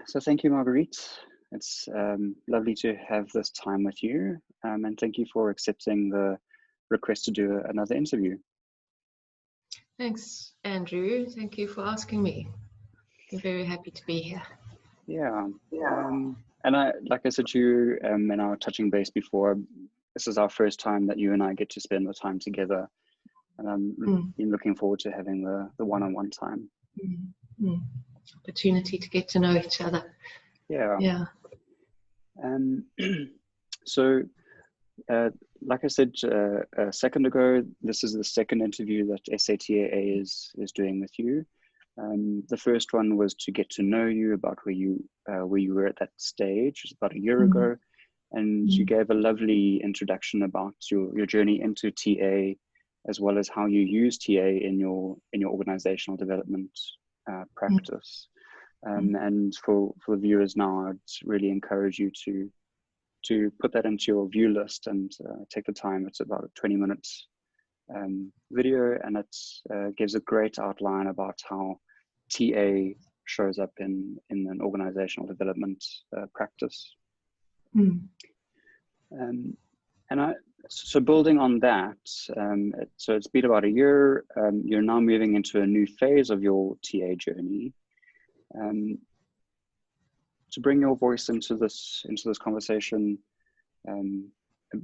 So thank you, Marguerite. It's lovely to have this time with you, and thank you for accepting the request to do another interview. Thanks, Andrew. Thank you for asking me. I'm very happy to be here. Yeah. And like I said to you in our touching base before, this is our first time that you and I get to spend the time together. And I'm been looking forward to having the one-on-one time. Opportunity to get to know each other. Yeah. So, like I said a second ago, this is the second interview that SATAA is doing with you. The first one was to get to know you about where you were at that stage, it was about a year ago, and you gave a lovely introduction about your journey into TA, as well as how you use TA in your organizational development practice. And for the viewers now, I'd really encourage you to put that into your view list and take the time. It's about a 20-minute video, and it gives a great outline about how TA shows up in an organizational development practice. So building on that, so it's been about a year. You're now moving into a new phase of your TA journey. To bring your voice into this conversation,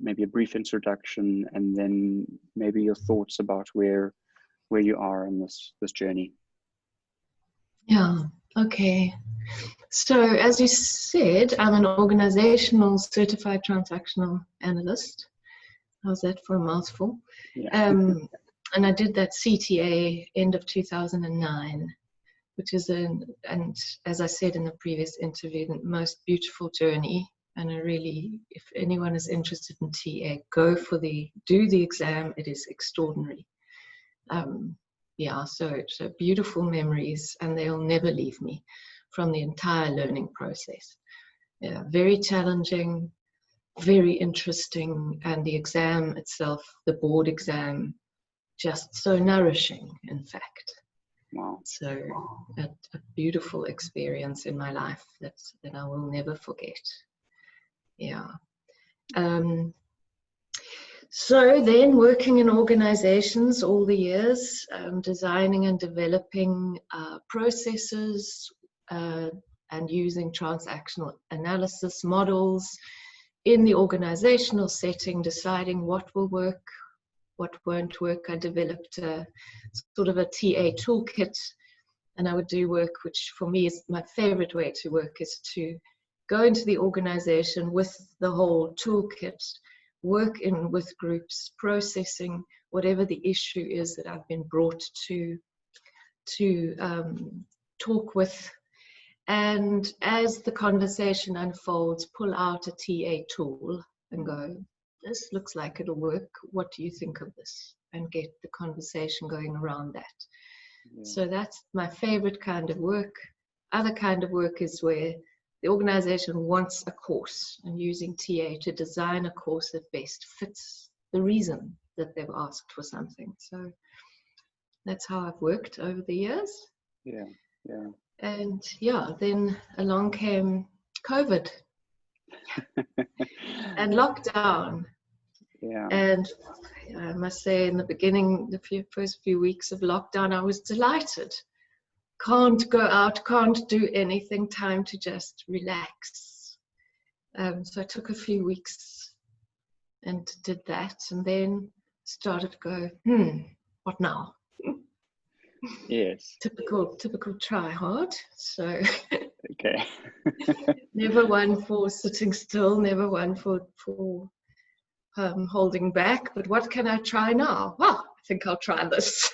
maybe a brief introduction, and then maybe your thoughts about where you are in this journey. Yeah. Okay. So as you said, I'm an organizational certified transactional analyst. How's that for a mouthful? Yeah. And I did that CTA end of 2009, which is and as I said in the previous interview, the most beautiful journey. And I really, if anyone is interested in TA, do the exam. It is extraordinary. So beautiful memories, and they'll never leave me from the entire learning process. Yeah, very challenging, very interesting, and the exam itself, the board exam, just so nourishing, in fact. Wow. So a beautiful experience in my life that I will never forget. Yeah. So then working in organizations all the years, designing and developing processes and using transactional analysis models in the organizational setting, deciding what will work, what won't work. I developed sort of a TA toolkit, and I would do work, which for me is my favorite way to work, is to go into the organization with the whole toolkit, work in with groups, processing whatever the issue is that I've been brought to talk with. And as the conversation unfolds, pull out a TA tool and go, this looks like it'll work. What do you think of this? And get the conversation going around that. Yeah. So that's my favorite kind of work. Other kind of work is where the organization wants a course, and using TA to design a course that best fits the reason that they've asked for something. So that's how I've worked over the years. Yeah. And then along came COVID and lockdown. Yeah. And I must say, in the beginning, first few weeks of lockdown, I was delighted. Can't go out, can't do anything, time to just relax. So I took a few weeks and did that, and then started to go, what now? Yes. Typical try hard. So okay. Never one for sitting still, never one for holding back. But what can I try now? Well, I think I'll try this.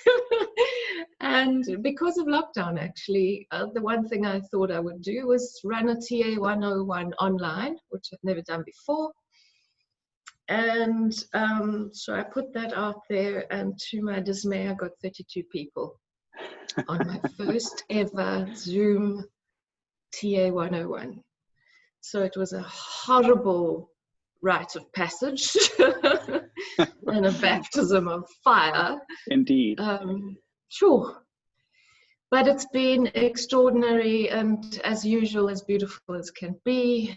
And because of lockdown, actually, the one thing I thought I would do was run a TA 101 online, which I've never done before. And so I put that out there, and to my dismay, I got 32 people on my first ever Zoom TA 101. So it was a horrible rite of passage and a baptism of fire. Indeed. Sure. But it's been extraordinary and, as usual, as beautiful as can be.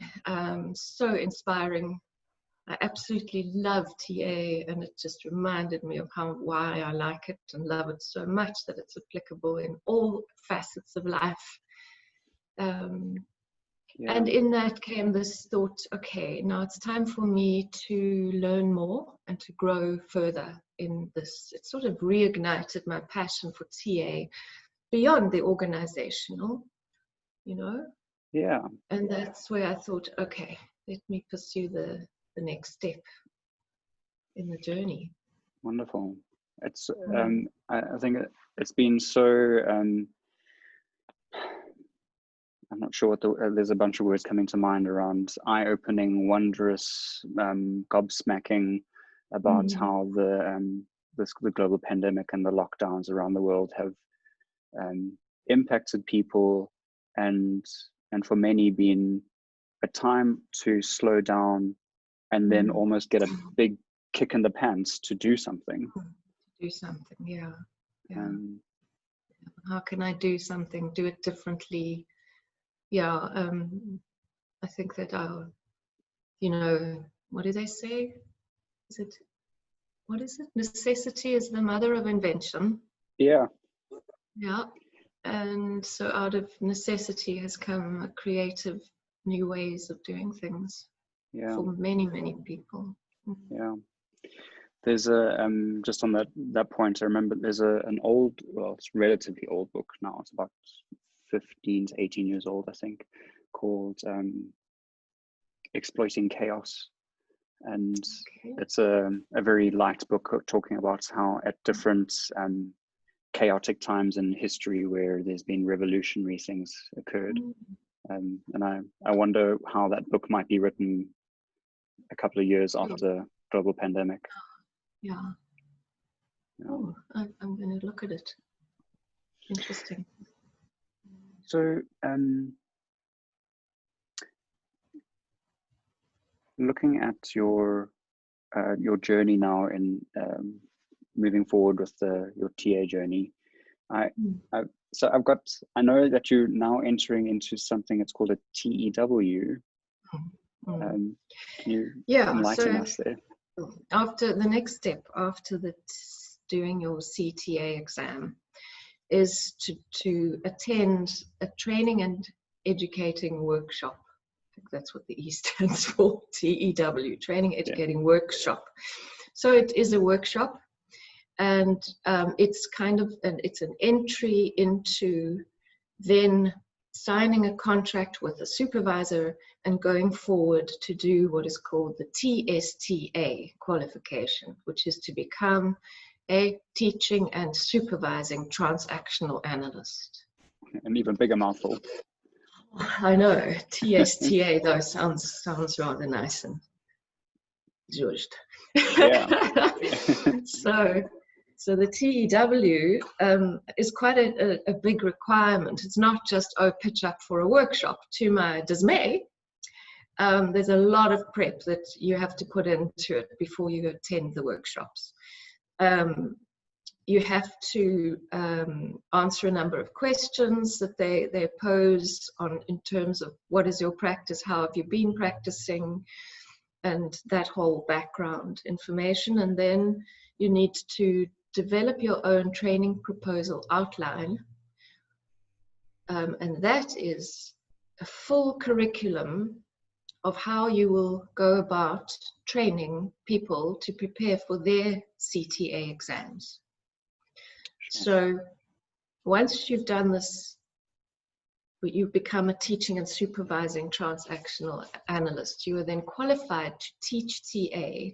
So inspiring. I absolutely love TA, and it just reminded me of why I like it and love it so much, that it's applicable in all facets of life. And in that came this thought, okay, now it's time for me to learn more and to grow further in this. It sort of reignited my passion for TA beyond the organizational, you know? Yeah. And that's where I thought, okay, let me pursue the next step in the journey. Wonderful. It's I think it's been so I'm not sure what there's a bunch of words coming to mind around eye-opening, wondrous, gobsmacking about how the global pandemic and the lockdowns around the world have impacted people, and for many been a time to slow down and then almost get a big kick in the pants to do something. Yeah. How can I do something, do it differently? Yeah, I think that our, you know, what do they say? What is it? Necessity is the mother of invention. Yeah. And so out of necessity has come creative new ways of doing things for many, many people. Yeah. There's a, just on that point, I remember there's an old, well, it's a relatively old book now. It's about 15 to 18 years old, I think, called Exploiting Chaos. And it's a very light book talking about how at different chaotic times in history where there's been revolutionary things occurred. And I wonder how that book might be written a couple of years after global pandemic. Oh, I'm going to look at it. Interesting. So, looking at your journey now in moving forward with your TA journey, I know that you're now entering into something that's called a TEW. Can you enlighten us there? After the next step after doing your CTA exam is to attend a training and educating workshop. I think that's what the E stands for, TEW, Training Educating Workshop. So it is a workshop, and it's kind of it's an entry into then signing a contract with a supervisor and going forward to do what is called the TSTA qualification, which is to become a teaching and supervising transactional analyst. An even bigger mouthful. I know, TSTA though sounds rather nice and judged. So the TEW is quite a big requirement. It's not just, pitch up for a workshop. To my dismay, there's a lot of prep that you have to put into it before you attend the workshops. You have to answer a number of questions that they pose in terms of what is your practice, how have you been practicing, and that whole background information. And then you need to develop your own training proposal outline. And that is a full curriculum of how you will go about training people to prepare for their CTA exams. So once you've done this, you become a teaching and supervising transactional analyst. You are then qualified to teach TA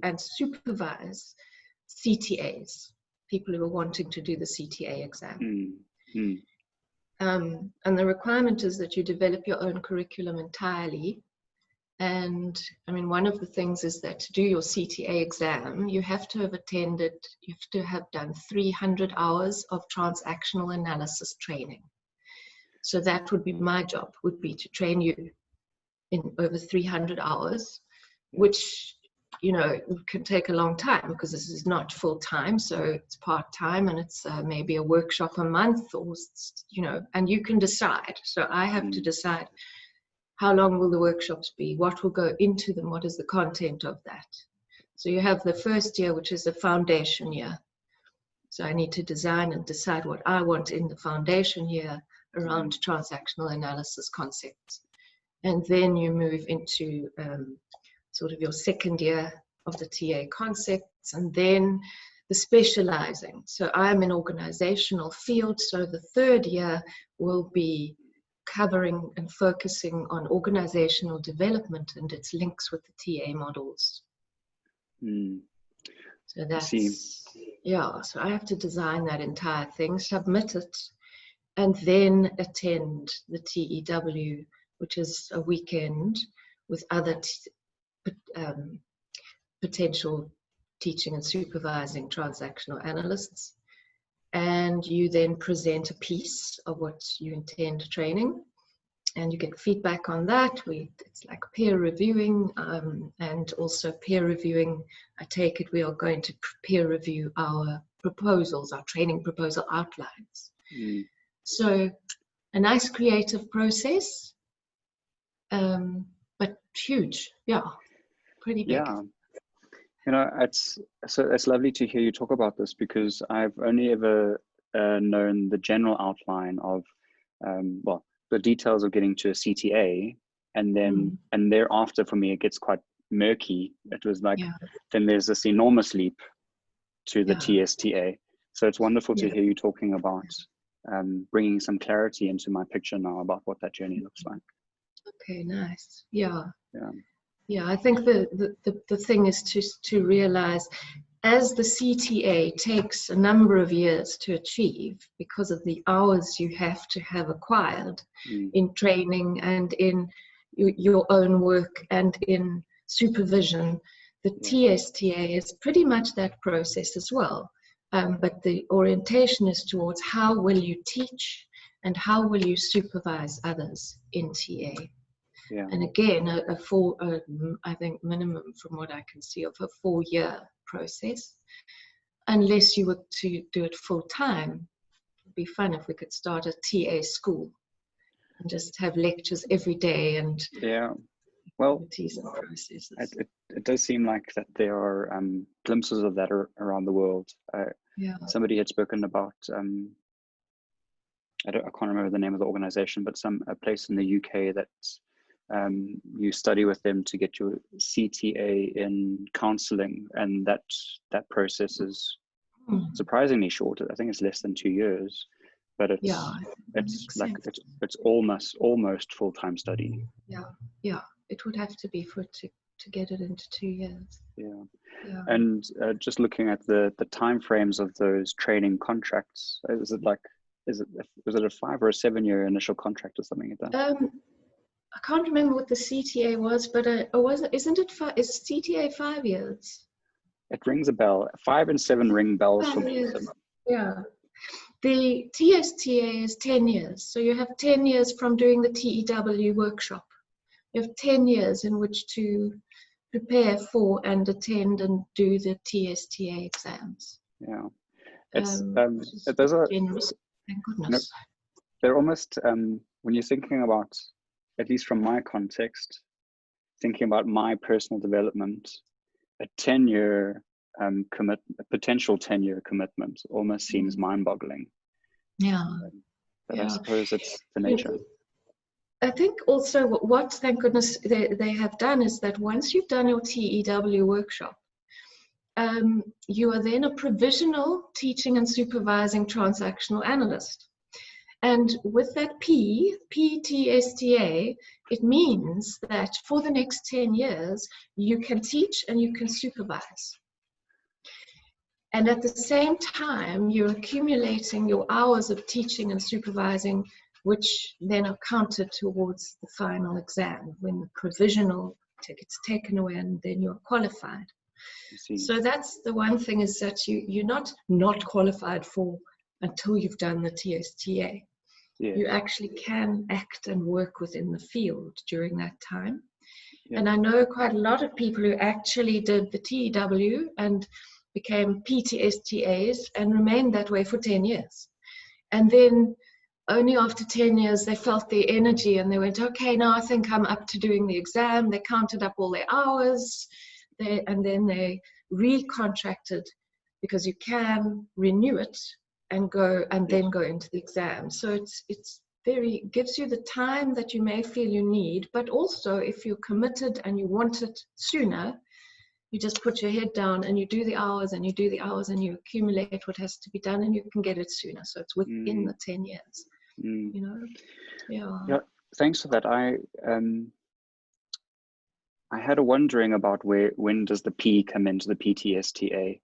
and supervise CTAs, people who are wanting to do the CTA exam. And the requirement is that you develop your own curriculum entirely. And I mean, one of the things is that to do your CTA exam, you have to have done 300 hours of transactional analysis training. So that would be my job, would be to train you in over 300 hours, which you know, it can take a long time because this is not full time, so it's part time, and it's maybe a workshop a month, or, you know, and you can decide. So I have to decide how long will the workshops be, what will go into them, what is the content of that. So you have the first year, which is a foundation year. So I need to design and decide what I want in the foundation year around transactional analysis concepts. And then you move into sort of your second year of the TA concepts, and then the specializing. So I'm in organizational field, so the third year will be covering and focusing on organizational development and its links with the TA models. So that's, yeah, so I have to design that entire thing, submit it, and then attend the TEW, which is a weekend with other potential teaching and supervising transactional analysts. And you then present a piece of what you intend training, and you get feedback on that. It's like peer reviewing, and also peer reviewing. I take it we are going to peer review our proposals, our training proposal outlines. So a nice creative process, but huge, yeah, pretty big. Yeah. You know, it's lovely to hear you talk about this, because I've only ever known the general outline of, well, the details of getting to a CTA, and then and thereafter for me it gets quite murky. It was like, then there's this enormous leap to the TSTA. So it's wonderful to hear you talking about bringing some clarity into my picture now about what that journey looks like. Okay, nice. Yeah, I think the thing is to realize, as the CTA takes a number of years to achieve because of the hours you have to have acquired in training and in your own work and in supervision, the TSTA is pretty much that process as well. But the orientation is towards how will you teach and how will you supervise others in TA. And again, I think minimum from what I can see of a 4-year process, unless you were to do it full time. It'd be fun if we could start a TA school and just have lectures every day and well, processes. It does seem like that there are glimpses of that around the world. Somebody had spoken about I can't remember the name of the organization, but a place in the UK that you study with them to get your CTA in counseling, and that process is surprisingly short. I think it's less than 2 years, but it's like it's almost full-time study. It would have to be to get it into 2 years. And just looking at the time frames of those training contracts, was it a 5 or a 7 year initial contract or something like that? I can't remember what the CTA was, but isn't it? Is CTA 5 years? It rings a bell. 5 and 7 ring bells for me. Yeah. The TSTA is 10 years. So you have 10 years from doing the TEW workshop. You have 10 years in which to prepare for and attend and do the TSTA exams. Yeah. Those are generous. Thank goodness. They're almost, when you're thinking about, at least from my context, thinking about my personal development, a 10-year potential 10-year commitment almost seems mind-boggling. But I suppose it's the nature. I think also what thank goodness they have done is that once you've done your TEW workshop, you are then a provisional teaching and supervising transactional analyst. And with that PTSTA, it means that for the next 10 years, you can teach and you can supervise. And at the same time, you're accumulating your hours of teaching and supervising, which then are counted towards the final exam when the provisional gets taken away and then you're qualified. So that's the one thing, is that you're not qualified for until you've done the TSTA. You actually can act and work within the field during that time. Yeah. And I know quite a lot of people who actually did the TEW and became PTSTAs and remained that way for 10 years. And then only after 10 years, they felt the energy and they went, okay, now I think I'm up to doing the exam. They counted up all their hours, and then they recontracted, because you can renew it and go and then go into the exam. So it's very, gives you the time that you may feel you need, but also if you're committed and you want it sooner, you just put your head down and you do the hours and you do the hours and you accumulate what has to be done and you can get it sooner. So it's within the 10 years, you know? Yeah, thanks for that. I had a wondering about when does the P come into the PTSTA?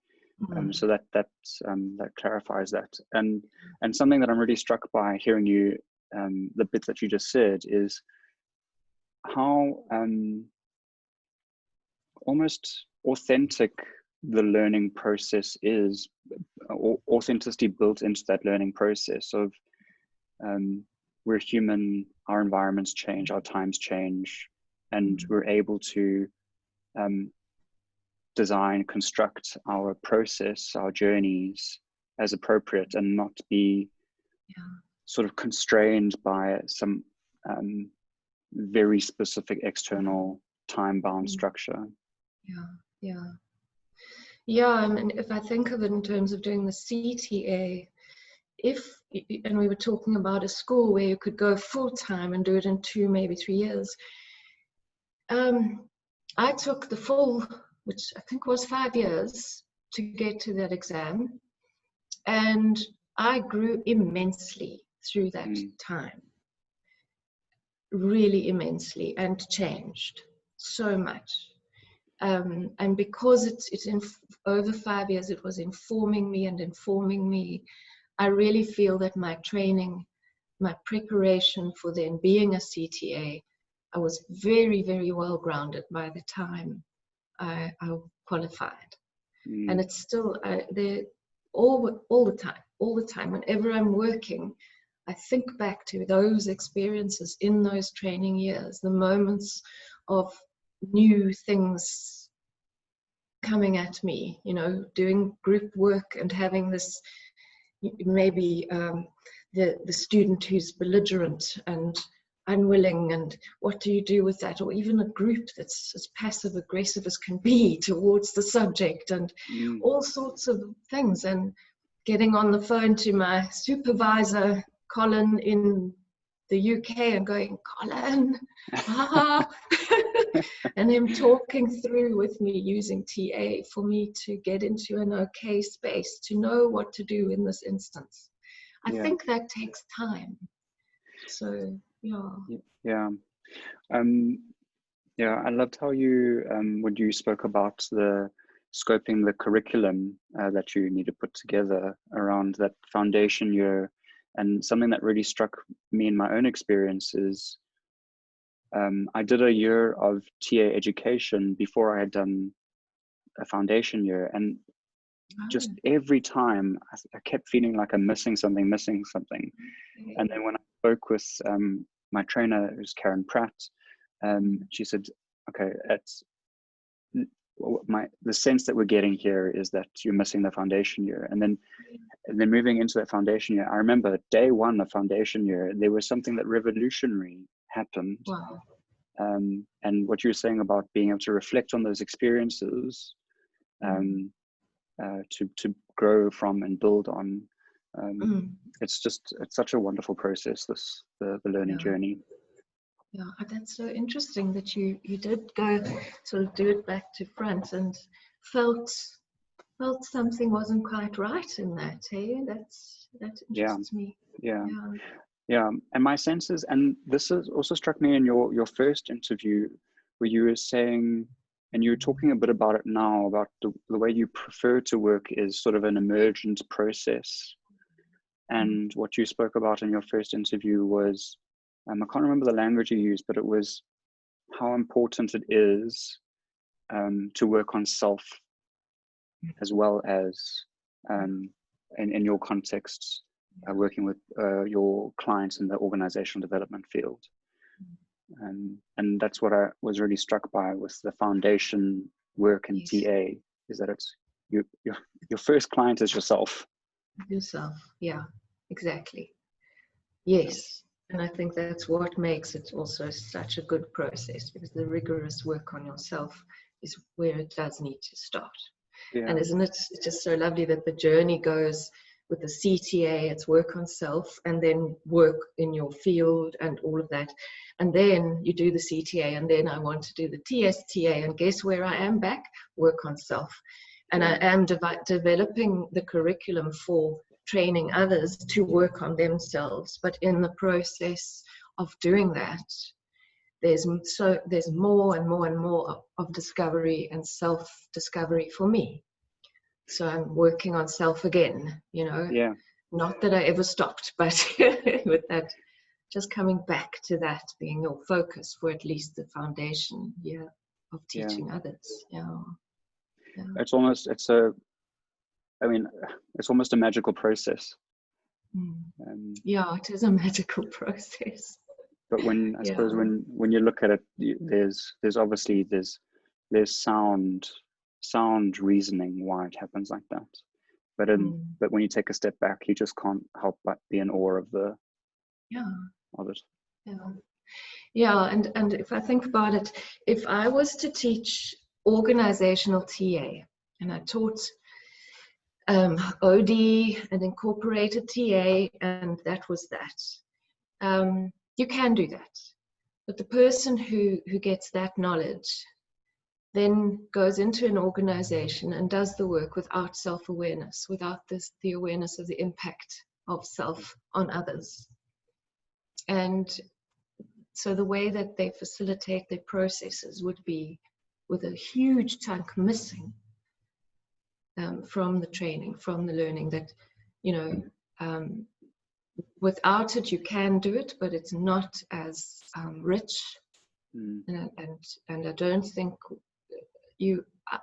So that clarifies that. And something that I'm really struck by hearing you, the bit that you just said, is how almost authentic the learning process is, authenticity built into that learning process of we're human, our environments change, our times change, and we're able to design, construct our process, our journeys as appropriate, and not be sort of constrained by some very specific external time-bound structure. I mean, if I think of it in terms of doing the CTA, and we were talking about a school where you could go full-time and do it in 2, maybe 3 years. I took the full, which I think was 5 years, to get to that exam. And I grew immensely through that time. Really immensely, and changed so much. And because it's over 5 years, it was informing me. I really feel that my training, my preparation for then being a CTA, I was very, very well grounded by the time I qualified. And it's still there all the time. Whenever I'm working, I think back to those experiences in those training years, the moments of new things coming at me, you know, doing group work and having this, maybe the student who's belligerent and unwilling, and what do you do with that? Or even a group that's as passive aggressive as can be towards the subject, and all sorts of things. And getting on the phone to my supervisor, Colin, in the UK, and going, Colin, and him talking through with me using TA for me to get into an okay space to know what to do in this instance. I think that takes time. So I loved how you when you spoke about the scoping the curriculum that you need to put together around that foundation year. And something that really struck me in my own experience is I did a year of TA education before I had done a foundation year, and just every time I kept feeling like I'm missing something. And then when I spoke with my trainer, who's Karen Pratt, she said, okay, the sense that we're getting here is that you're missing the foundation year. And then moving into that foundation year, I remember day one of foundation year, there was something that revolutionary happened. Wow. And what you were saying about being able to reflect on those experiences, to grow from and build on, it's such a wonderful process, the learning journey. Yeah, that's so interesting that you did go sort of do it back to front and felt something wasn't quite right in that. Hey, that interests me. Yeah. And my sense is, and this has also struck me in your first interview, where you were saying, and you were talking a bit about it now, about the way you prefer to work is sort of an emergent process. And what you spoke about in your first interview was, I can't remember the language you used, but it was how important it is to work on self, as well as in your context, working with your clients in the organizational development field. And that's what I was really struck by with the foundation work in Yes. TA, is that it's your first client is yourself. Yourself, yeah, exactly. Yes, and I think that's what makes it also such a good process, because the rigorous work on yourself is where it does need to start. Yeah. And isn't it just so lovely that the journey goes with the CTA, it's work on self, and then work in your field and all of that. And then you do the CTA, and then I want to do the TSTA, and guess where I am back? Work on self. And I am developing the curriculum for training others to work on themselves. But in the process of doing that, there's more and more and more of discovery and self-discovery for me. So I'm working on self again, you know. Yeah. Not that I ever stopped, but with that, just coming back to that being your focus for at least the foundation year of teaching others. Yeah. It's almost a magical process. Yeah, it is a magical process. But when I suppose when you look at it, there's obviously sound reasoning why it happens like that. But when you take a step back, you just can't help but be in awe of it. Yeah, and if I think about it, if I was to teach organizational TA, and I taught OD and incorporated TA, and that was that. You can do that, but the person who gets that knowledge then goes into an organization and does the work without self-awareness, without the awareness of the impact of self on others. And so the way that they facilitate their processes would be with a huge chunk missing from the training, from the learning, that, you know, without it you can do it, but it's not as rich. And I don't think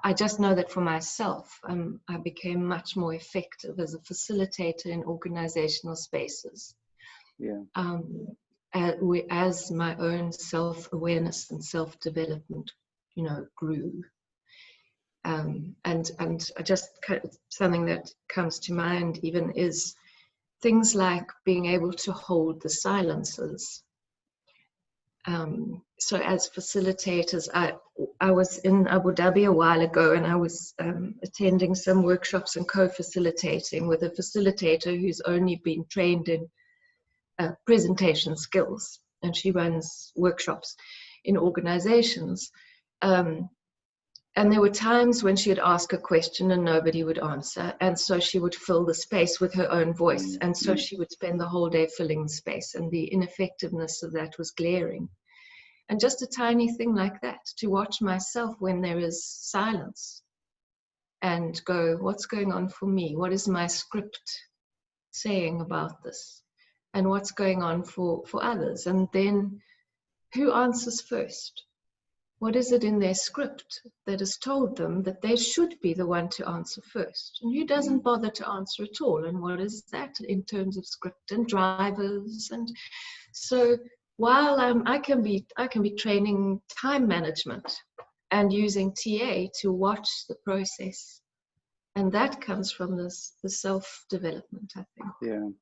I just know that for myself, I became much more effective as a facilitator in organizational spaces. As my own self-awareness and self-development, you know, grew. And just something that comes to mind even is things like being able to hold the silences. So as facilitators, I was in Abu Dhabi a while ago, and I was attending some workshops and co-facilitating with a facilitator who's only been trained in presentation skills, and she runs workshops in organizations. And there were times when she would ask a question and nobody would answer, and so she would fill the space with her own voice, and so she would spend the whole day filling the space, and the ineffectiveness of that was glaring. And just a tiny thing like that, to watch myself when there is silence and go, what's going on for me? What is my script saying about this? And what's going on for others? And then who answers first? What is it in their script that has told them that they should be the one to answer first? And who doesn't bother to answer at all? And what is that in terms of script and drivers? And so while I can be training time management and using TA to watch the process, and that comes from the self-development, I think.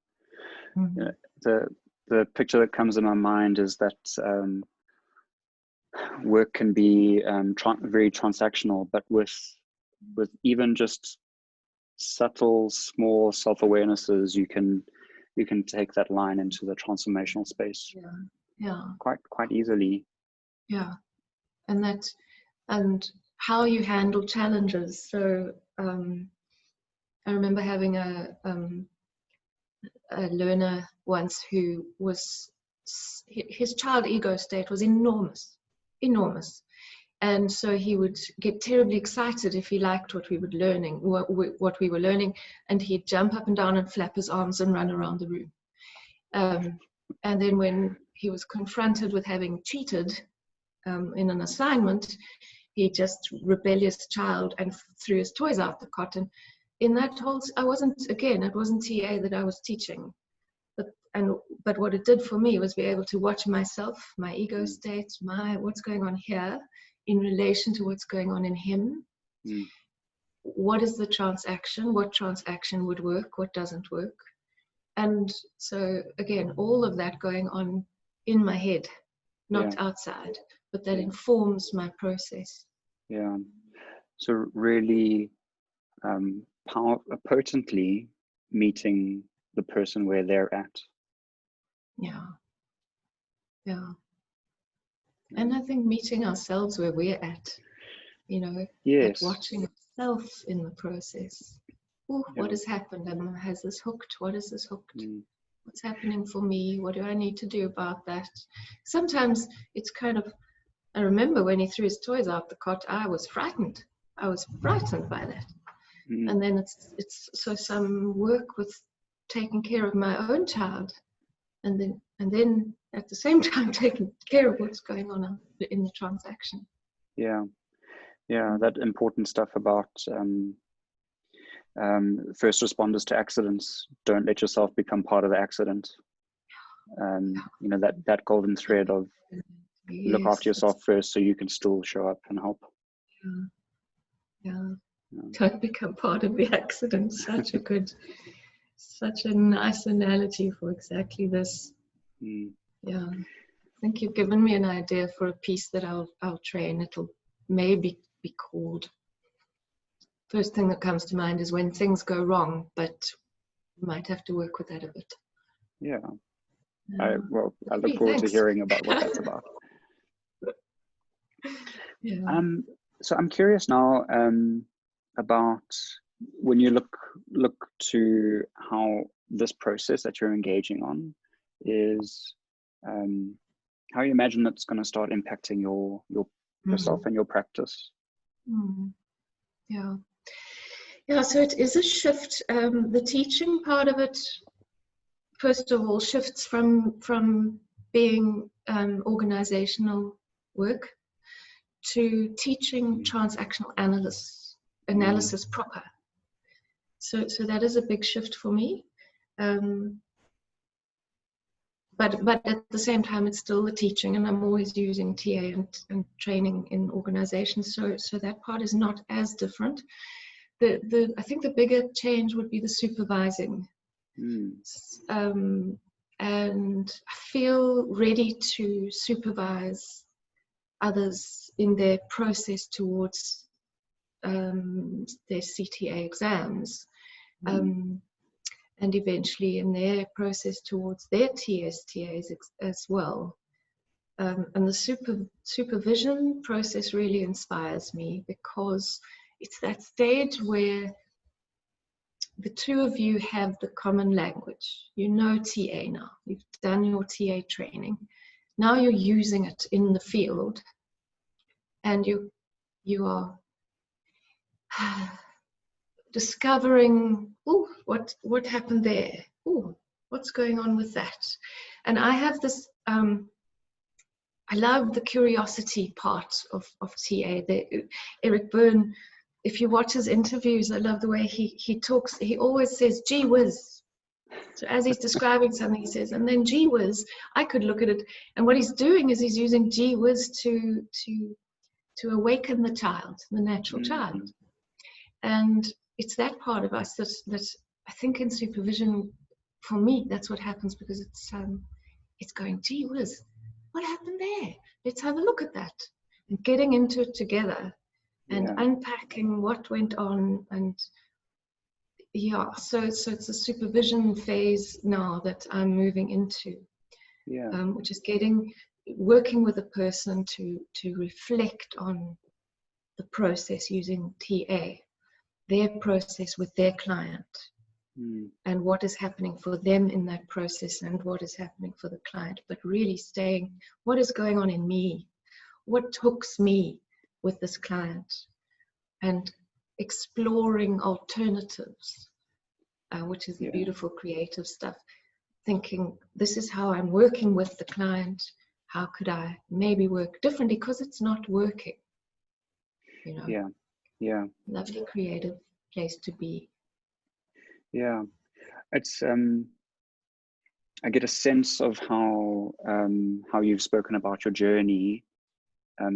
The picture that comes in my mind is that work can be very transactional, but with even just subtle, small self-awarenesses, you can take that line into the transformational space. Quite easily. And how you handle challenges. So I remember having a learner once who was, his child ego state was enormous, and so he would get terribly excited if he liked what we were learning, and he'd jump up and down and flap his arms and run around the room. And then when he was confronted with having cheated in an assignment, he just rebellious child and threw his toys out the cot. And in that whole, it wasn't TA that I was teaching, but but what it did for me was be able to watch myself, my ego state, what's going on here in relation to what's going on in him. What is the transaction? What transaction would work? What doesn't work? And so again, all of that going on in my head, not outside, but that informs my process. Yeah. So really potently meeting the person where they're at. Yeah. Yeah. And I think meeting ourselves where we're at, you know, Yes. watching ourselves in the process. Oh, what has happened? Has this hooked? What is this hooked? What's happening for me? What do I need to do about that? Sometimes it's kind of, I remember when he threw his toys out the cot, I was frightened. I was frightened by that. And then it's so some work with taking care of my own child, and then at the same time taking care of what's going on in the transaction. Yeah, that important stuff about first responders to accidents. Don't let yourself become part of the accident. You know, that golden thread of look after yourself first so you can still show up and help. Don't become part of the accident. Such a nice analogy for exactly this. Yeah, I think you've given me an idea for a piece that I'll train. It'll maybe be called, first thing that comes to mind is when things go wrong, but you might have to work with that a bit. Yeah. I look forward to hearing about what that's about. So I'm curious now about when you look to how this process that you're engaging on is how you imagine it's going to start impacting yourself and your practice. Yeah, so it is a shift. The teaching part of it, first of all, shifts from being organizational work to teaching transactional analysis proper. So that is a big shift for me. But at the same time, it's still the teaching, and I'm always using TA and training in organizations. So that part is not as different. I think the bigger change would be the supervising. And I feel ready to supervise others in their process towards their CTA exams, and eventually in their process towards their TSTAs as well. And the supervision process really inspires me because it's that stage where the two of you have the common language. You know TA now. You've done your TA training. Now you're using it in the field, and you are discovering, oh, what happened there? Oh, what's going on with that? And I have this, I love the curiosity part of TA. Eric Byrne, if you watch his interviews, I love the way he talks. He always says, gee whiz. So as he's describing something, he says, and then gee whiz, I could look at it. And what he's doing is he's using gee whiz to awaken the child, the natural child. And it's that part of us that I think in supervision, for me, that's what happens, because it's going, gee whiz, what happened there? Let's have a look at that. And getting into it together and unpacking what went on. And so it's a supervision phase now that I'm moving into, which is working with a person to reflect on the process using TA, their process with their client, and what is happening for them in that process and what is happening for the client, but really staying, what is going on in me? What hooks me with this client? And exploring alternatives, which is the beautiful creative stuff. Thinking, this is how I'm working with the client. How could I maybe work differently? Because it's not working. You know? Yeah. Lovely creative place to be. Yeah. It's I get a sense of how you've spoken about your journey,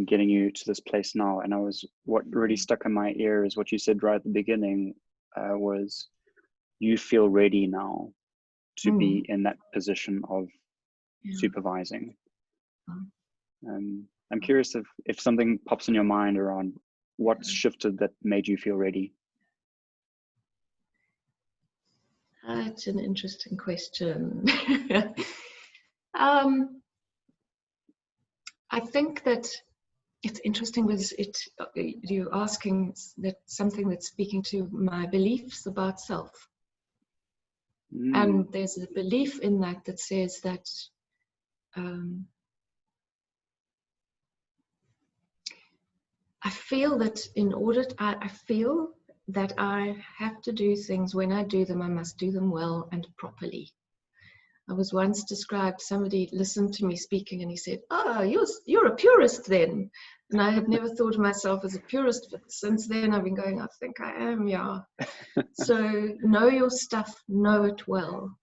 getting you to this place now. And what really stuck in my ear is what you said right at the beginning, was you feel ready now to be in that position of supervising. I'm curious if something pops in your mind around what's shifted that made you feel ready. That's an interesting question. I think that it's interesting because you're asking that something that's speaking to my beliefs about self. And there's a belief in that says that I feel that I feel that I have to do things. When I do them, I must do them well and properly. I was once described, somebody listened to me speaking and he said, "Oh, you're a purist then." And I had never thought of myself as a purist, but since then I've been going, I think I am, yeah. So know your stuff, know it well.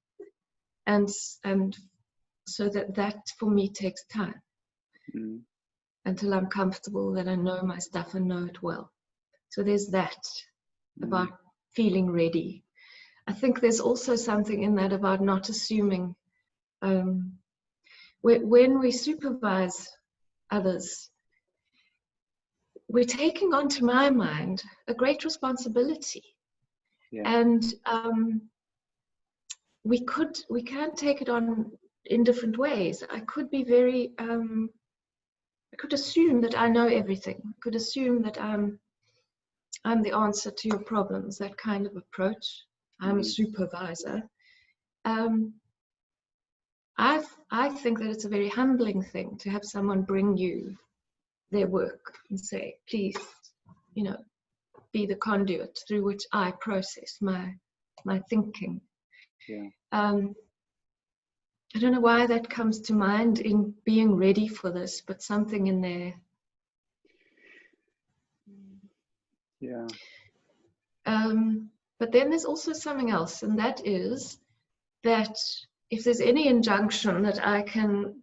And so that for me takes time until I'm comfortable that I know my stuff and know it well. So there's that about feeling ready. I think there's also something in that about not assuming. When we supervise others, we're taking on, to my mind, a great responsibility. And we can take it on in different ways. I could be very, I could assume that I know everything. I could assume that I'm the answer to your problems, that kind of approach. I'm a supervisor. I think that it's a very humbling thing to have someone bring you their work and say, please, be the conduit through which I process my thinking. I don't know why that comes to mind in being ready for this, but something in there. But then there's also something else, and that is that if there's any injunction that I can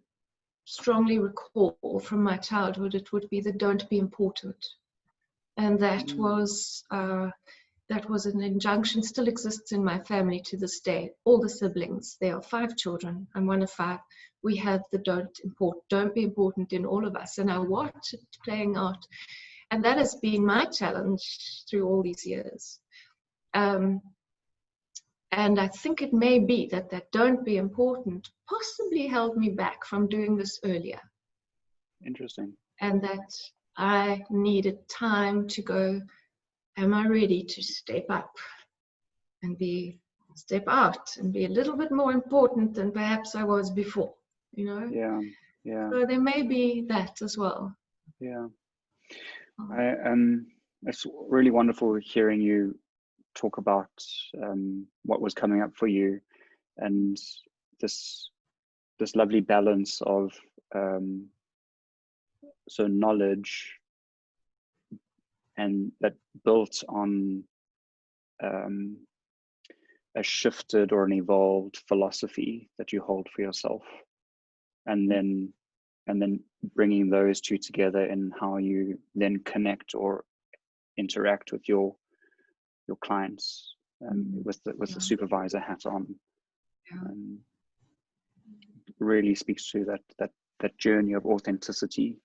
strongly recall from my childhood, it would be the don't be important. And that was an injunction, still exists in my family to this day. All the siblings, there are 5 children, I'm one of 5. We have the don't be important in all of us, and I watch it playing out. And that has been my challenge through all these years. And I think it may be that don't be important possibly held me back from doing this earlier. Interesting. And that I needed time to go, am I ready to step up and step out and be a little bit more important than perhaps I was before, Yeah. So there may be that as well. Yeah. It's really wonderful hearing you talk about what was coming up for you, and this lovely balance of so knowledge and that built on a shifted or an evolved philosophy that you hold for yourself, and then bringing those two together in how you then connect or interact with your clients with the supervisor hat on. Really speaks to that journey of authenticity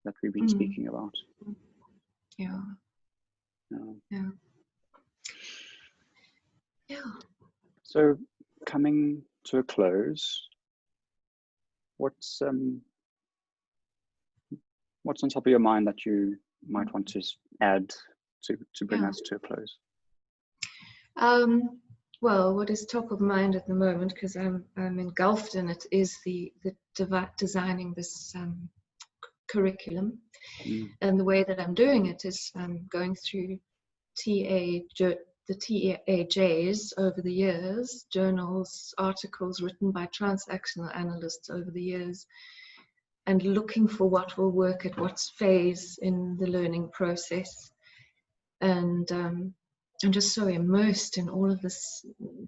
that we've been speaking about. So coming to a close, what's on top of your mind that you might want to add to bring us to a close? Well, what is top of mind at the moment, because I'm engulfed in it, is the designing this curriculum. And the way that I'm doing it is I'm going through the TEAJs over the years, journals, articles written by transactional analysts over the years, and looking for what will work at what phase in the learning process. And I'm just so immersed in all of this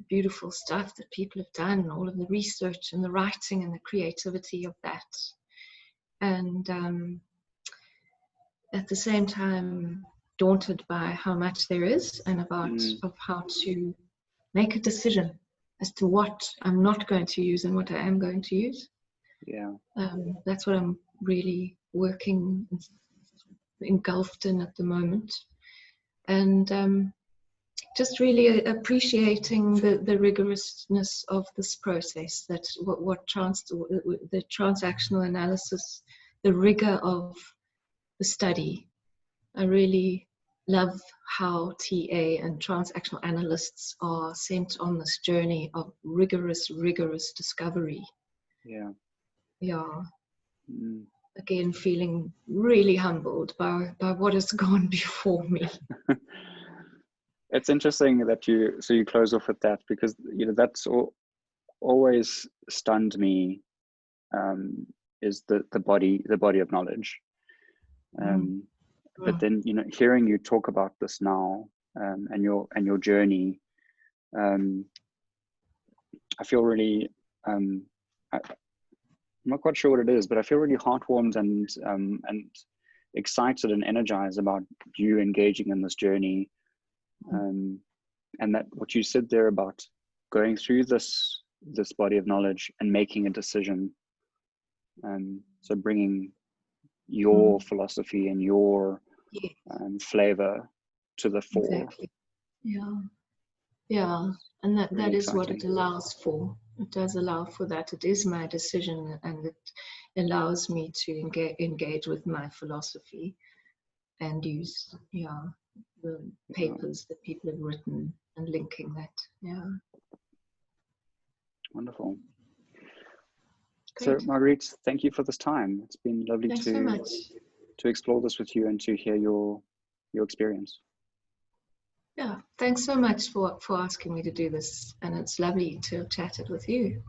beautiful stuff that people have done, all of the research and the writing and the creativity of that. And at the same time, daunted by how much there is and about of how to make a decision as to what I'm not going to use and what I am going to use. Yeah. That's what I'm really working, engulfed in at the moment. And just really appreciating the rigorousness of this process, that the transactional analysis, the rigor of the study. I really love how TA and transactional analysts are sent on this journey of rigorous discovery. Yeah. Yeah. Again, feeling really humbled by what has gone before me. It's interesting that you close off with that, because that's always stunned me, is the body of knowledge. But then hearing you talk about this now, and your journey, I feel really I'm not quite sure what it is, but I feel really heartwarmed and excited and energized about you engaging in this journey. And that what you said there about going through this body of knowledge and making a decision, so bringing your philosophy and your flavor to the fore. Exactly. Yeah, and that Really is what it exciting. allows for. It does allow for that. It is my decision, and it allows me to engage with my philosophy and use the papers that people have written and linking that. Yeah. Wonderful. Great. So Marguerite, thank you for this time. It's been lovely Thanks so much. to explore this with you and to hear your experience. Yeah, thanks so much for asking me to do this, and it's lovely to have chatted with you.